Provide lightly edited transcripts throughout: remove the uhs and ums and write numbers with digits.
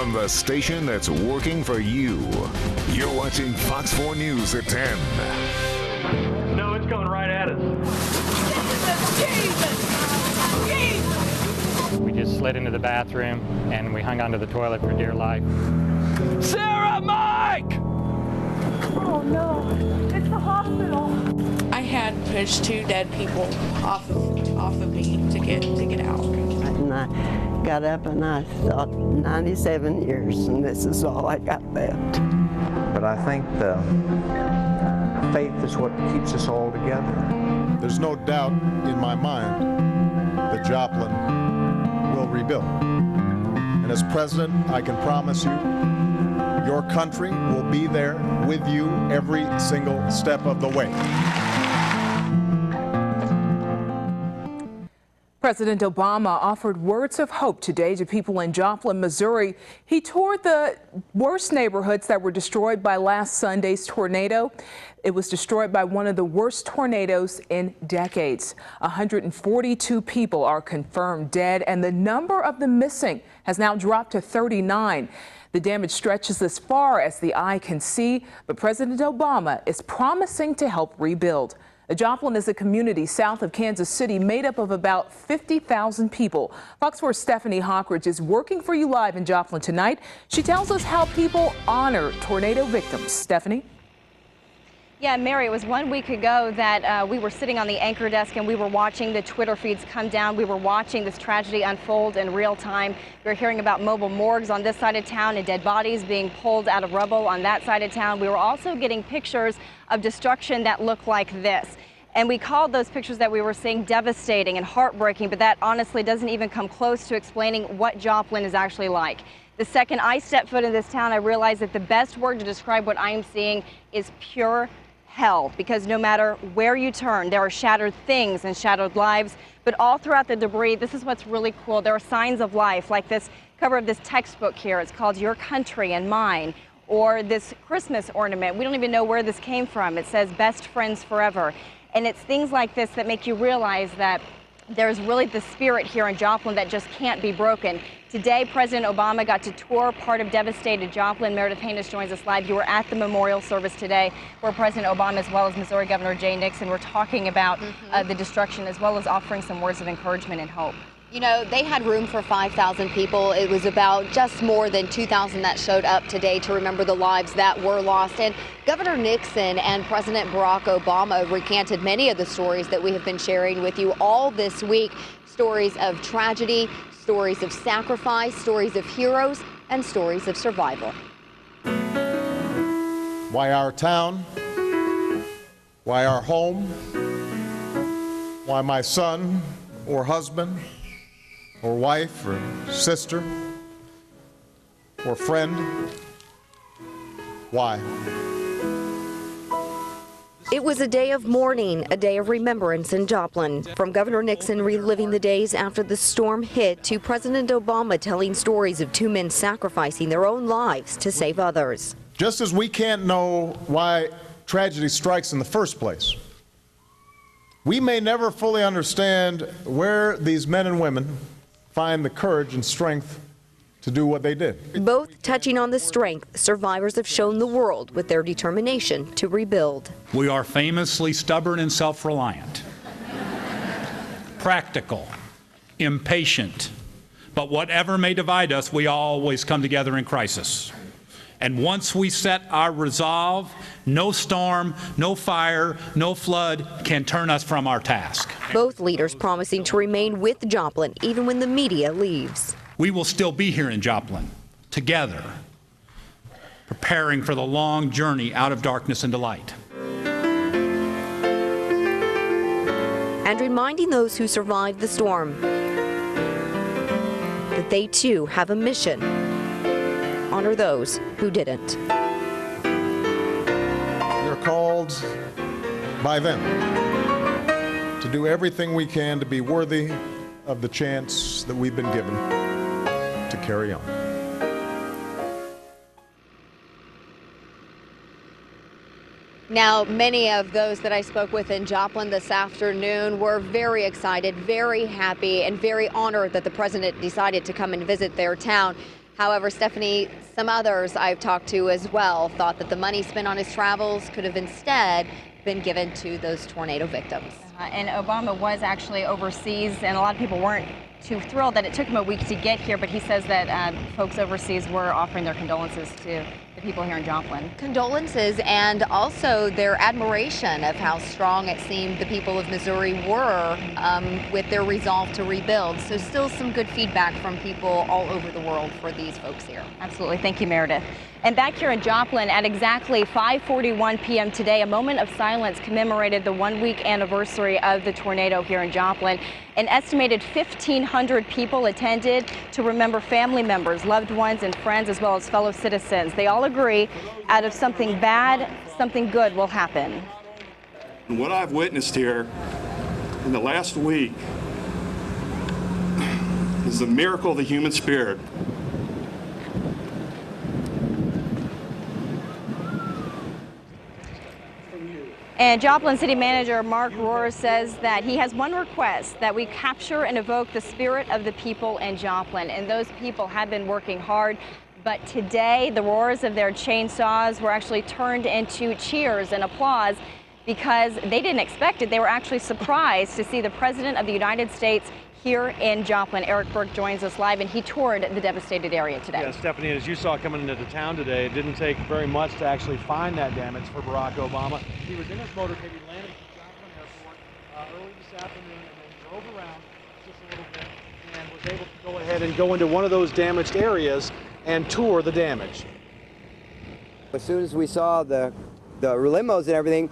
from the station that's working for you. You're watching Fox 4 News at 10. No, it's going right at us. Jesus! We just slid into the bathroom and we hung onto the toilet for dear life. Sarah, Mike! Oh no, it's the hospital. I had pushed 2 dead people off of me to get out. And I got up and I thought 97 years and this is all I got left. But I think the faith is what keeps us all together. There's no doubt in my mind that Joplin will rebuild. And as president, I can promise you, your country will be there with you every single step of the way. President Obama offered words of hope today to people in Joplin, Missouri. He toured the worst neighborhoods that were destroyed by last Sunday's tornado. It was destroyed by one of the worst tornadoes in decades. 142 people are confirmed dead, and the number of the missing has now dropped to 39. The damage stretches as far as the eye can see, but President Obama is promising to help rebuild. Joplin is a community south of Kansas City made up of about 50,000 people. Fox 4's Stephanie Hockridge is working for you live in Joplin tonight. She tells us how people honor tornado victims. Stephanie? Yeah, Mary, it was 1 week ago that we were sitting on the anchor desk and we were watching the Twitter feeds come down. We were watching this tragedy unfold in real time. We were hearing about mobile morgues on this side of town and dead bodies being pulled out of rubble on that side of town. We were also getting pictures of destruction that looked like this. And we called those pictures that we were seeing devastating and heartbreaking, but that honestly doesn't even come close to explaining what Joplin is actually like. The second I stepped foot in this town, I realized that the best word to describe what I am seeing is pure hell, because no matter where you turn, there are shattered things and shattered lives. But all throughout the debris, this is what's really cool. There are signs of life, like this cover of this textbook here. It's called Your Country and Mine. Or this Christmas ornament. We don't even know where this came from. It says Best Friends Forever. And it's things like this that make you realize that there's really the spirit here in Joplin that just can't be broken. Today, President Obama got to tour part of devastated Joplin. Meredith Haynes joins us live. You were at the memorial service today where President Obama, as well as Missouri Governor Jay Nixon, were talking about the destruction, as well as offering some words of encouragement and hope. You know, they had room for 5,000 people. It was about just more than 2,000 that showed up today to remember the lives that were lost. And Governor Nixon and President Barack Obama recanted many of the stories that we have been sharing with you all this week. Stories of tragedy, stories of sacrifice, stories of heroes, and stories of survival. Why our town? Why our home? Why my son or husband or wife or sister or friend? Why? It was a day of mourning, a day of remembrance in Joplin. From Governor Nixon reliving the days after the storm hit to President Obama telling stories of 2 men sacrificing their own lives to save others. Just as we can't know why tragedy strikes in the first place, we may never fully understand where these men and women find the courage and strength to do what they did. Both touching on the strength survivors have shown the world with their determination to rebuild. We are famously stubborn and self-reliant, practical, impatient, but whatever may divide us, we always come together in crisis. And once we set our resolve, no storm, no fire, no flood can turn us from our task. Both leaders promising to remain with Joplin even when the media leaves. We will still be here in Joplin, together, preparing for the long journey out of darkness into light. And reminding those who survived the storm that they too have a mission. Honor those who didn't. We're called by them to do everything we can to be worthy of the chance that we've been given to carry on. Now, many of those that I spoke with in Joplin this afternoon were very excited, very happy, and very honored that the president decided to come and visit their town. However, Stephanie, some others I've talked to as well thought that the money spent on his travels could have instead been given to those tornado victims. And Obama was actually overseas, and a lot of people weren't too thrilled that it took him a week to get here, but he says that folks overseas were offering their condolences to the people here in Joplin. Condolences and also their admiration of how strong it seemed the people of Missouri were with their resolve to rebuild. So still some good feedback from people all over the world for these folks here. Absolutely. Thank you, Meredith. And back here in Joplin at exactly 5:41 p.m. today, a moment of silence commemorated the one-week anniversary of the tornado here in Joplin. An estimated 1,500 people attended to remember family members, loved ones, and friends, as well as fellow citizens. They all agree out of something bad, something good will happen. What I've witnessed here in the last week is the miracle of the human spirit. And Joplin City Manager Mark Rohr says that he has one request, that we capture and evoke the spirit of the people in Joplin. And those people have been working hard, but today the roars of their chainsaws were actually turned into cheers and applause because they didn't expect it. They were actually surprised to see the President of the United States here in Joplin. Eric Burke joins us live, and he toured the devastated area today. Yeah, Stephanie, as you saw coming into town today, it didn't take very much to actually find that damage for Barack Obama. He was in his motorcade. He landed at Joplin Airport early this afternoon and then drove around just a little bit and was able to go ahead and go into one of those damaged areas and tour the damage. As soon as we saw the limos and everything,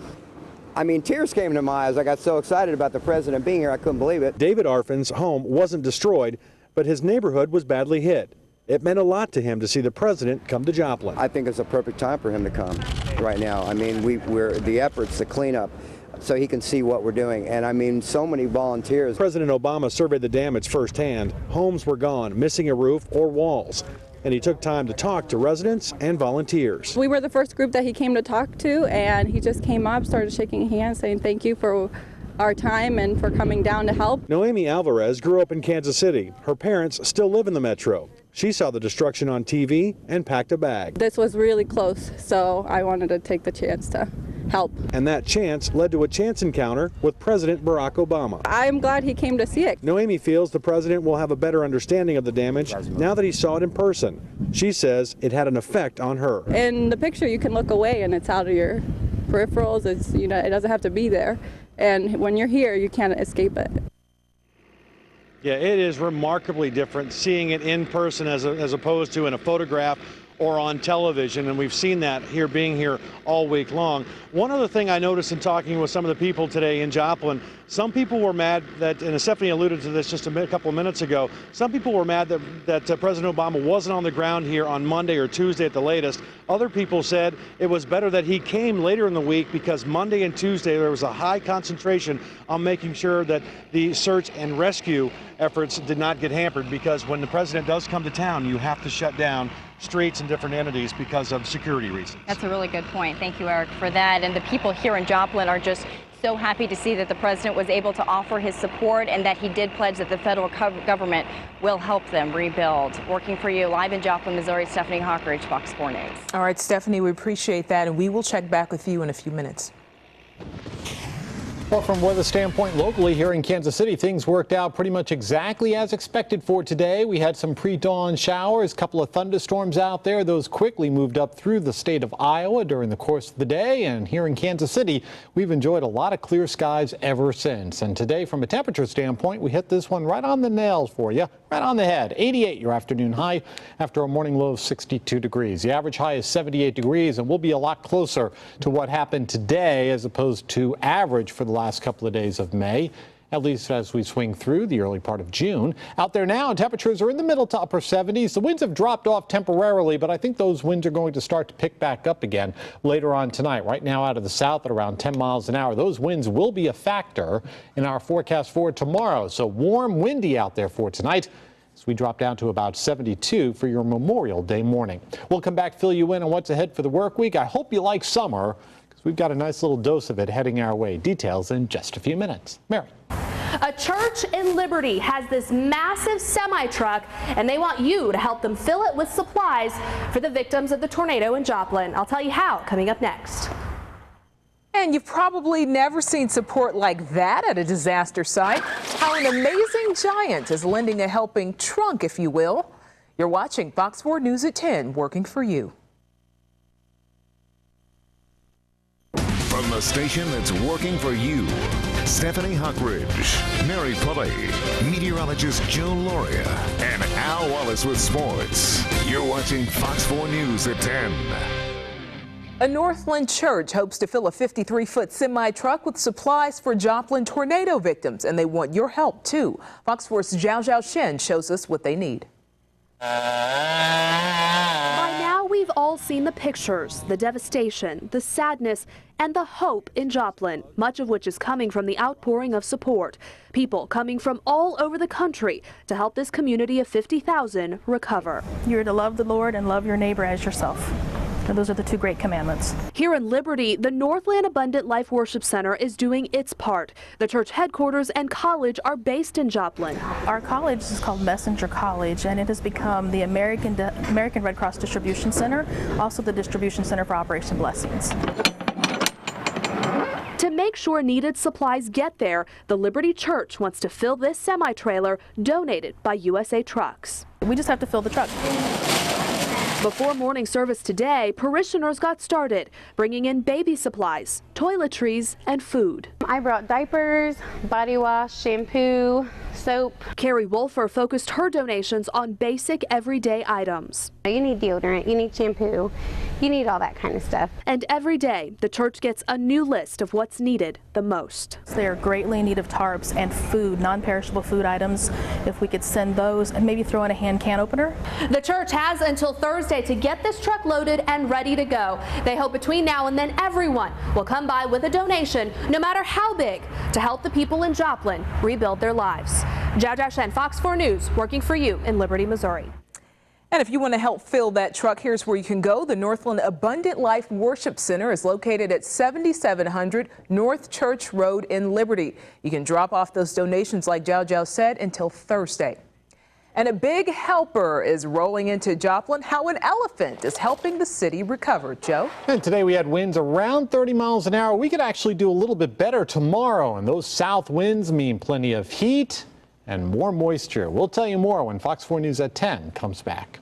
I mean, tears came into my eyes. I got so excited about the president being here, I couldn't believe it. David Arfin's home wasn't destroyed, but his neighborhood was badly hit. It meant a lot to him to see the president come to Joplin. I think it's a perfect time for him to come right now. I mean, we're the efforts to clean up so he can see what we're doing. And I mean, so many volunteers. President Obama surveyed the damage firsthand. Homes were gone, missing a roof or walls. And he took time to talk to residents and volunteers. We were the first group that he came to talk to, and he just came up, started shaking hands, saying thank you for our time and for coming down to help. Noemi Alvarez grew up in Kansas City. Her parents still live in the metro. She saw the destruction on TV and packed a bag. This was really close, so I wanted to take the chance to help. And that chance led to a chance encounter with President Barack Obama. I'm glad he came to see it. Noemi feels the president will have a better understanding of the damage now that he saw it in person. She says it had an effect on her. In the picture, you can look away and it's out of your peripherals. It's, you know, it doesn't have to be there. And when you're here, you can't escape it. Yeah, it is remarkably different seeing it in person as opposed to in a photograph or on television, and we've seen that here, being here all week long. One other thing I noticed in talking with some of the people today in Joplin, some people were mad that, and Stephanie alluded to this just a couple of minutes ago, some people were mad that President Obama wasn't on the ground here on Monday or Tuesday at the latest. Other people said it was better that he came later in the week because Monday and Tuesday there was a high concentration on making sure that the search and rescue efforts did not get hampered, because when the president does come to town, you have to shut down streets and different entities because of security reasons. That's a really good point. Thank you, Eric, for that. And the people here in Joplin are just so happy to see that the president was able to offer his support and that he did pledge that the federal government will help them rebuild. Working for you live in Joplin, Missouri, Stephanie Hawkridge, Fox 4 News. All right, Stephanie, we appreciate that, and we will check back with you in a few minutes. Well, from weather standpoint locally here in Kansas City, things worked out pretty much exactly as expected for today. We had some pre-dawn showers, a couple of thunderstorms out there. Those quickly moved up through the state of Iowa during the course of the day. And here in Kansas City, we've enjoyed a lot of clear skies ever since. And today, from a temperature standpoint, we hit this one right on the nails for you, right on the head. 88 your afternoon high after a morning low of 62 degrees. The average high is 78 degrees, and we'll be a lot closer to what happened today as opposed to average for the last couple of days of May, at least as we swing through the early part of June. Out there now, temperatures are in the middle to upper 70s. The winds have dropped off temporarily, but I think those winds are going to start to pick back up again later on tonight. Right now out of the south at around 10 miles an hour. Those winds will be a factor in our forecast for tomorrow. So warm, windy out there for tonight, as we drop down to about 72 for your Memorial Day morning. We'll come back, fill you in on what's ahead for the work week. I hope you like summer, because we've got a nice little dose of it heading our way. Details in just a few minutes. Mary. A church in Liberty has this massive semi-truck, and they want you to help them fill it with supplies for the victims of the tornado in Joplin. I'll tell you how coming up next. And you've probably never seen support like that at a disaster site. How an amazing giant is lending a helping trunk, if you will. You're watching Fox 4 News at 10, working for you. From the station that's working for you, Stephanie Huckridge, Mary Pulley, meteorologist Joe Loria, and Al Wallace with sports. You're watching Fox 4 News at 10. A Northland church hopes to fill a 53-foot semi-truck with supplies for Joplin tornado victims, and they want your help, too. Fox 4's Zhao Zhao Shen shows us what they need. By now, we've all seen the pictures, the devastation, the sadness, and the hope in Joplin, much of which is coming from the outpouring of support. People coming from all over the country to help this community of 50,000 recover. You're to love the Lord and love your neighbor as yourself. And those are the two great commandments. Here in Liberty, the Northland Abundant Life Worship Center is doing its part. The church headquarters and college are based in Joplin. Our college is called Messenger College, and it has become the American Red Cross Distribution Center, also the Distribution Center for Operation Blessings. To make sure needed supplies get there, the Liberty Church wants to fill this semi-trailer donated by USA Trucks. We just have to fill the truck. Before morning service today, parishioners got started, bringing in baby supplies, toiletries, and food. I brought diapers, body wash, shampoo, soap. Carrie Wolfer focused her donations on basic everyday items. You need deodorant, you need shampoo, you need all that kind of stuff. And every day, the church gets a new list of what's needed the most. They are greatly in need of tarps and food, non-perishable food items. If we could send those and maybe throw in a hand can opener. The church has until Thursday to get this truck loaded and ready to go. They hope between now and then everyone will come by with a donation, no matter how big, to help the people in Joplin rebuild their lives. Zhao Zhao Shen, Fox 4 News, working for you in Liberty, Missouri. And if you want to help fill that truck, here's where you can go. The Northland Abundant Life Worship Center is located at 7700 North Church Road in Liberty. You can drop off those donations, like Zhao Zhao said, until Thursday. And a big helper is rolling into Joplin. How an elephant is helping the city recover. Joe? And today we had winds around 30 miles an hour. We could actually do a little bit better tomorrow, and those south winds mean plenty of heat and more moisture. We'll tell you more when Fox 4 News at 10 comes back.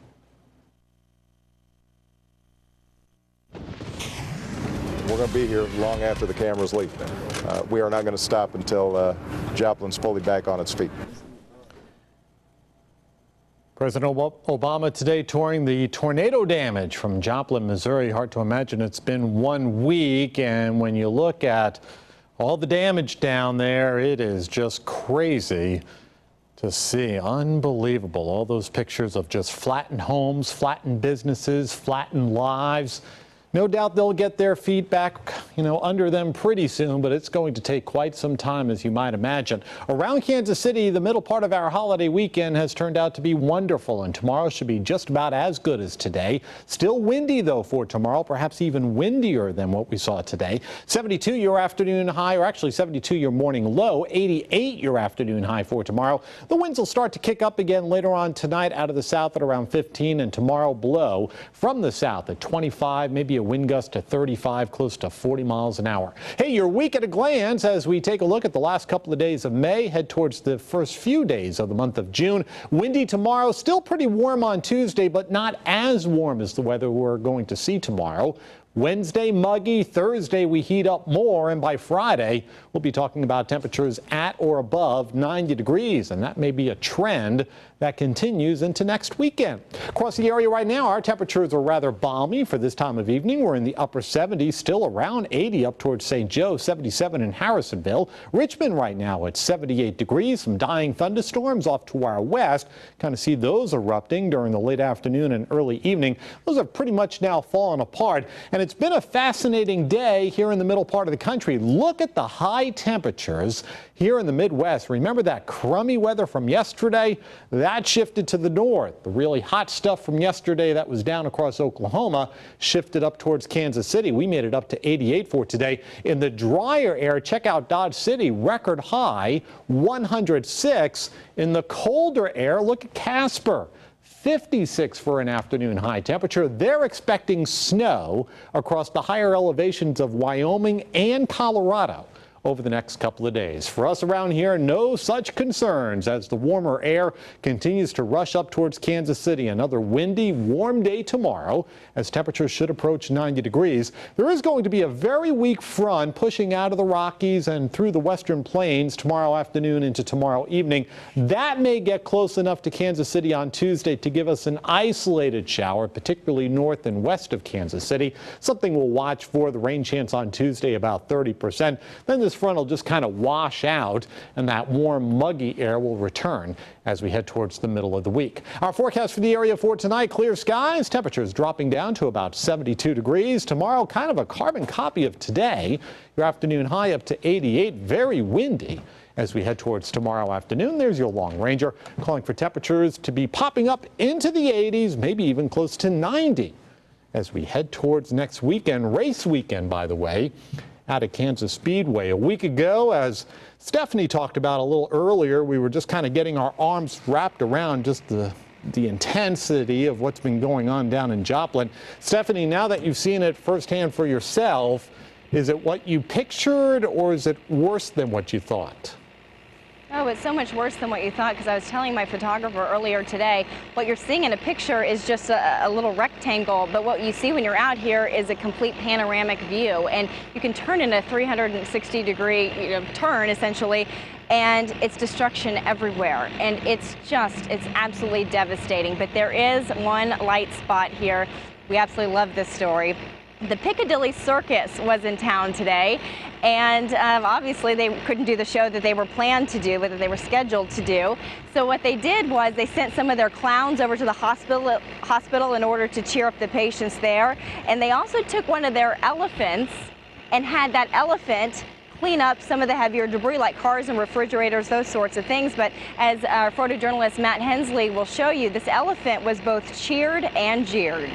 We're going to be here long after the cameras leave. We are not going to stop until Joplin's fully back on its feet. President Obama today touring the tornado damage from Joplin, Missouri. Hard to imagine it's been 1 week, and when you look at all the damage down there, it is just crazy to see. Unbelievable. All those pictures of just flattened homes, flattened businesses, flattened lives. No doubt they'll get their feet back, under them pretty soon, but it's going to take quite some time, as you might imagine. Around Kansas City, the middle part of our holiday weekend has turned out to be wonderful, and tomorrow should be just about as good as today. Still windy, though, for tomorrow, perhaps even windier than what we saw today. 72 your afternoon high, or actually 72 your morning low, 88 your afternoon high for tomorrow. The winds will start to kick up again later on tonight out of the south at around 15, and tomorrow blow from the south at 25, maybe a wind gust to 35, close to 40 miles an hour. Hey, your week at a glance as we take a look at the last couple of days of May, head towards the first few days of the month of June. Windy tomorrow, still pretty warm on Tuesday, but not as warm as the weather we're going to see tomorrow. Wednesday, muggy. Thursday, we heat up more, and by Friday, we'll be talking about temperatures at or above 90 degrees, and that may be a trend that continues into next weekend. Across the area right now, our temperatures are rather balmy for this time of evening. We're in the upper 70s, still around 80 up towards St. Joe, 77 in Harrisonville. Richmond right now at 78 degrees. Some dying thunderstorms off to our west. Kind of see those erupting during the late afternoon and early evening. Those have pretty much now fallen apart. And And it's been a fascinating day here in the middle part of the country. Look at the high temperatures here in the Midwest. Remember that crummy weather from yesterday? That shifted to the north. The really hot stuff from yesterday that was down across Oklahoma shifted up towards Kansas City. We made it up to 88 for today. In the drier air, check out Dodge City, record high 106. In the colder air, look at Casper. 56 for an afternoon high temperature. They're expecting snow across the higher elevations of Wyoming and Colorado over the next couple of days. For us around here, no such concerns as the warmer air continues to rush up towards Kansas City. Another windy, warm day tomorrow as temperatures should approach 90 degrees. There is going to be a very weak front pushing out of the Rockies and through the western plains tomorrow afternoon into tomorrow evening. That may get close enough to Kansas City on Tuesday to give us an isolated shower, particularly north and west of Kansas City. Something we'll watch for. The rain chance on Tuesday about 30%. Then this front will just kind of wash out and that warm, muggy air will return as we head towards the middle of the week. Our forecast for the area for tonight, clear skies, temperatures dropping down to about 72 degrees. Tomorrow, kind of a carbon copy of today. Your afternoon high up to 88, very windy. As we head towards tomorrow afternoon, there's your long ranger calling for temperatures to be popping up into the 80s, maybe even close to 90 as we head towards next weekend, race weekend, by the way, out of Kansas Speedway. A week ago, as Stephanie talked about a little earlier, we were just kind of getting our arms wrapped around just the intensity of what's been going on down in Joplin. Stephanie, now that you've seen it firsthand for yourself, is it what you pictured or is it worse than what you thought? Oh, it's so much worse than what you thought, because I was telling my photographer earlier today, what you're seeing in a picture is just a little rectangle, but what you see when you're out here is a complete panoramic view, and you can turn in a 360-degree turn, essentially, and it's destruction everywhere, and it's absolutely devastating. But there is one light spot here. We absolutely love this story. The Piccadilly Circus was in town today, and obviously they couldn't do the show that they were planned to do, that they were scheduled to do. So what they did was they sent some of their clowns over to the hospital in order to cheer up the patients there. And they also took one of their elephants and had that elephant clean up some of the heavier debris like cars and refrigerators, those sorts of things. But as our photojournalist Matt Hensley will show you, this elephant was both cheered and jeered.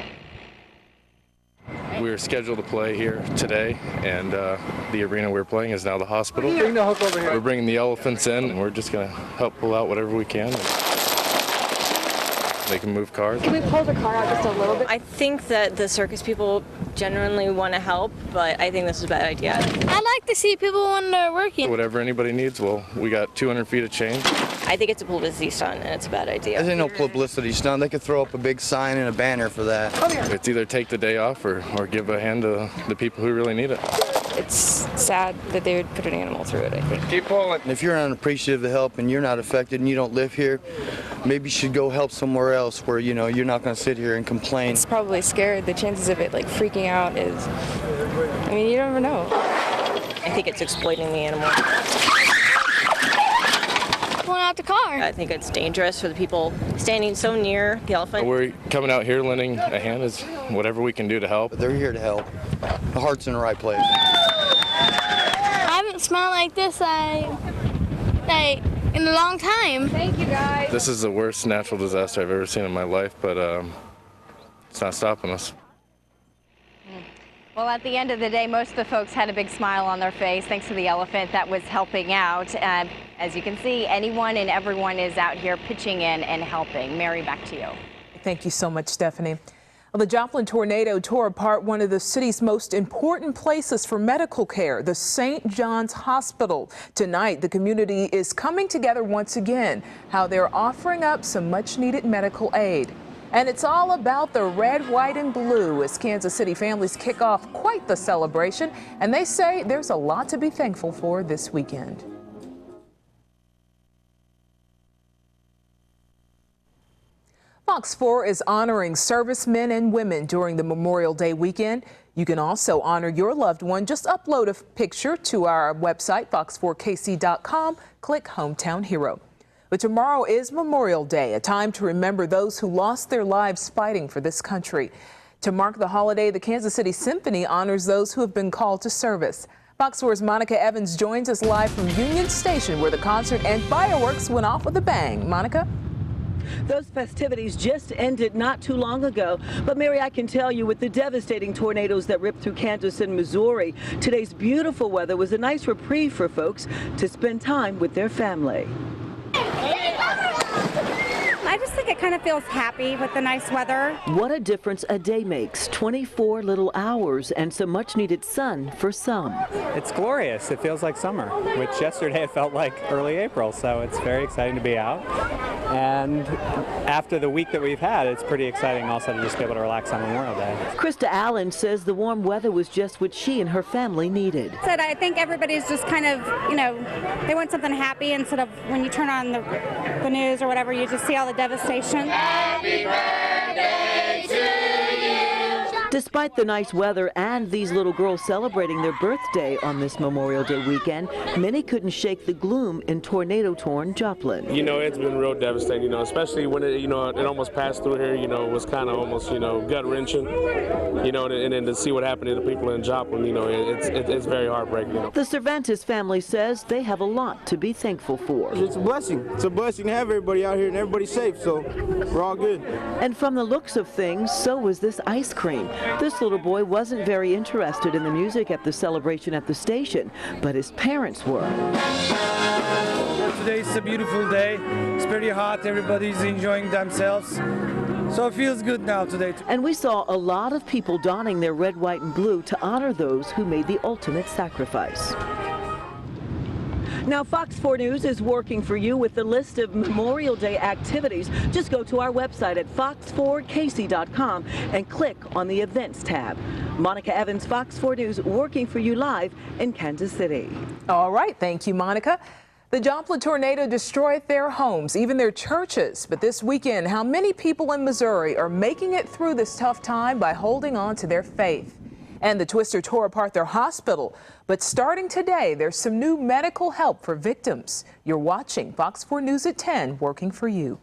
We were scheduled to play here today, and the arena we're playing is now the hospital. Bring the hook over here. We're bringing the elephants in, and we're just going to help pull out whatever we can. They can move cars. Can we pull the car out just a little bit? I think that the circus people genuinely want to help, but I think this is a bad idea. I like to see people when they're working. Whatever anybody needs, well, we got 200 feet of chain. I think it's a publicity stunt, and it's a bad idea. There's no publicity stunt. They could throw up a big sign and a banner for that. It's either take the day off or give a hand to the people who really need it. It's sad that they would put an animal through it, I think. Keep pulling. If you're unappreciative of help and you're not affected and you don't live here, maybe you should go help somewhere else where, you're not going to sit here and complain. It's probably scared. The chances of it freaking out is, you never know. I think it's exploiting the animal. Pulling out the car. I think it's dangerous for the people standing so near the elephant. We're coming out here lending a hand is whatever we can do to help. They're here to help. The heart's in the right place. I haven't smiled like this in a long time. Thank you, guys. This is the worst natural disaster I've ever seen in my life, but it's not stopping us. Well, at the end of the day, most of the folks had a big smile on their face thanks to the elephant that was helping out. As you can see, anyone and everyone is out here pitching in and helping. Mary, back to you. Thank you so much, Stephanie. Well, the Joplin tornado tore apart one of the city's most important places for medical care, the St. John's Hospital. Tonight, the community is coming together once again, how they're offering up some much-needed medical aid. And it's all about the red, white, and blue as Kansas City families kick off quite the celebration. And they say there's a lot to be thankful for this weekend. FOX4 is honoring servicemen and women during the Memorial Day weekend. You can also honor your loved one. Just upload a picture to our website, fox4kc.com. Click Hometown Hero. But tomorrow is Memorial Day, a time to remember those who lost their lives fighting for this country. To mark the holiday, the Kansas City Symphony honors those who have been called to service. Fox 4's Monica Evans joins us live from Union Station, where the concert and fireworks went off with a bang. Monica? Those festivities just ended not too long ago. But Mary, I can tell you, with the devastating tornadoes that ripped through Kansas and Missouri, today's beautiful weather was a nice reprieve for folks to spend time with their family. I just think it kind of feels happy with the nice weather. What a difference a day makes. 24 little hours and some much needed sun for some. It's glorious. It feels like summer, which yesterday it felt like early April, so it's very exciting to be out. And after the week that we've had, it's pretty exciting also to just be able to relax on Memorial Day. Krista Allen says the warm weather was just what she and her family needed. I think everybody's just kind of, they want something happy instead of when you turn on the news or whatever, you just see all the devastation. Happy birthday to you. Despite the nice weather and these little girls celebrating their birthday on this Memorial Day weekend, many couldn't shake the gloom in tornado-torn Joplin. It's been real devastating, especially when it almost passed through here, it was kind of almost, gut-wrenching, and then to see what happened to the people in Joplin, it's very heartbreaking. The Cervantes family says they have a lot to be thankful for. It's a blessing. It's a blessing to have everybody out here and everybody's safe, so we're all good. And from the looks of things, so was this ice cream. This little boy wasn't very interested in the music at the celebration at the station, but his parents were. Today's a beautiful day. It's pretty hot. Everybody's enjoying themselves. So it feels good now today. And we saw a lot of people donning their red, white, and blue to honor those who made the ultimate sacrifice. Now, Fox 4 News is working for you with the list of Memorial Day activities. Just go to our website at fox4kc.com and click on the Events tab. Monica Evans, Fox 4 News, working for you live in Kansas City. All right, thank you, Monica. The Joplin tornado destroyed their homes, even their churches. But this weekend, how many people in Missouri are making it through this tough time by holding on to their faith? And the twister tore apart their hospital. But starting today, there's some new medical help for victims. You're watching Fox 4 News at 10, working for you.